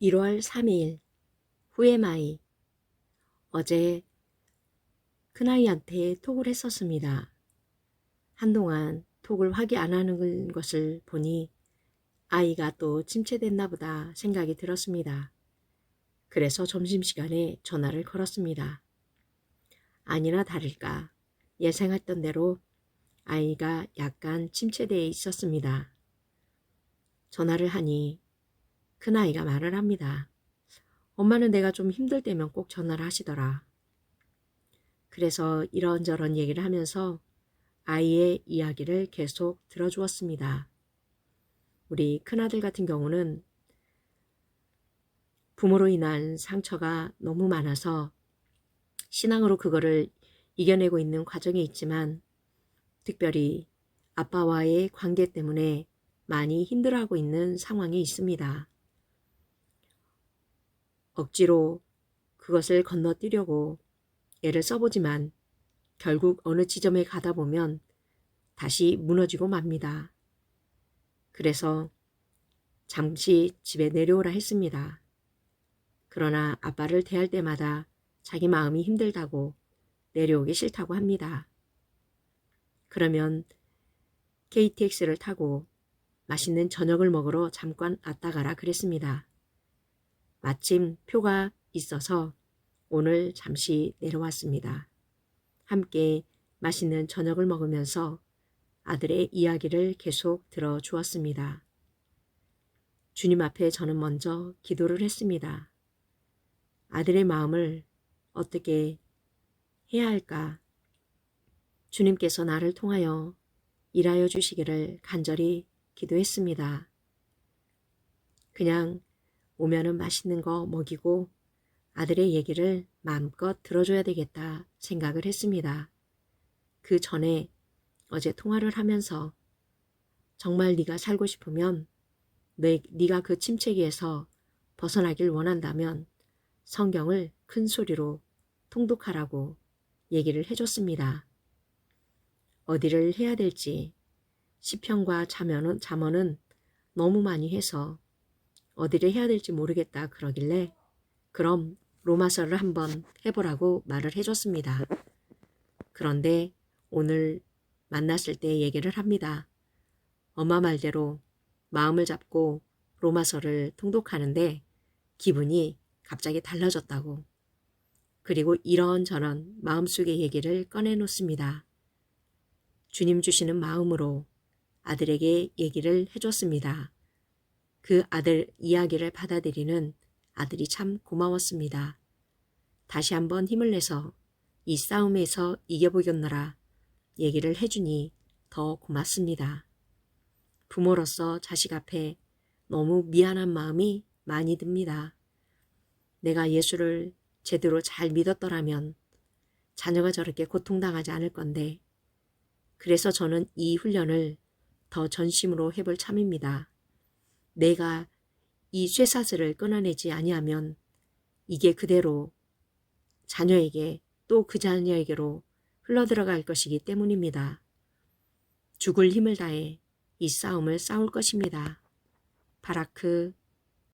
1월 3일 후에마이. 어제 큰아이한테 톡을 했었습니다. 한동안 톡을 확인 안 하는 것을 보니 아이가 또 침체됐나 보다 생각이 들었습니다. 그래서 점심시간에 전화를 걸었습니다. 아니나 다를까 예상했던 대로 아이가 약간 침체되어 있었습니다. 전화를 하니 큰아이가 말을 합니다. 엄마는 내가 좀 힘들 때면 꼭 전화를 하시더라. 그래서 이런저런 얘기를 하면서 아이의 이야기를 계속 들어주었습니다. 우리 큰아들 같은 경우는 부모로 인한 상처가 너무 많아서 신앙으로 그거를 이겨내고 있는 과정에 있지만 특별히 아빠와의 관계 때문에 많이 힘들어하고 있는 상황에 있습니다. 억지로 그것을 건너뛰려고 애를 써보지만 결국 어느 지점에 가다 보면 다시 무너지고 맙니다. 그래서 잠시 집에 내려오라 했습니다. 그러나 아빠를 대할 때마다 자기 마음이 힘들다고 내려오기 싫다고 합니다. 그러면 KTX를 타고 맛있는 저녁을 먹으러 잠깐 왔다 가라 그랬습니다. 마침 표가 있어서 오늘 잠시 내려왔습니다. 함께 맛있는 저녁을 먹으면서 아들의 이야기를 계속 들어주었습니다. 주님 앞에 저는 먼저 기도를 했습니다. 아들의 마음을 어떻게 해야 할까? 주님께서 나를 통하여 일하여 주시기를 간절히 기도했습니다. 그냥 오면은 맛있는 거 먹이고 아들의 얘기를 마음껏 들어줘야 되겠다 생각을 했습니다. 그 전에 어제 통화를 하면서 정말 네가 살고 싶으면 네가 그 침체기에서 벗어나길 원한다면 성경을 큰 소리로 통독하라고 얘기를 해줬습니다. 어디를 해야 될지 시편과 잠언은 너무 많이 해서 어디를 해야 될지 모르겠다 그러길래 그럼 로마서를 한번 해보라고 말을 해줬습니다. 그런데 오늘 만났을 때 얘기를 합니다. 엄마 말대로 마음을 잡고 로마서를 통독하는데 기분이 갑자기 달라졌다고. 그리고 이런저런 마음속의 얘기를 꺼내놓습니다. 주님 주시는 마음으로 아들에게 얘기를 해줬습니다. 그 아들 이야기를 받아들이는 아들이 참 고마웠습니다. 다시 한번 힘을 내서 이 싸움에서 이겨보겠노라 얘기를 해주니 더 고맙습니다. 부모로서 자식 앞에 너무 미안한 마음이 많이 듭니다. 내가 예수를 제대로 잘 믿었더라면 자녀가 저렇게 고통당하지 않을 건데 그래서 저는 이 훈련을 더 전심으로 해볼 참입니다. 내가 이 쇠사슬을 끊어내지 아니하면 이게 그대로 자녀에게 또 그 자녀에게로 흘러들어갈 것이기 때문입니다. 죽을 힘을 다해 이 싸움을 싸울 것입니다. 바라크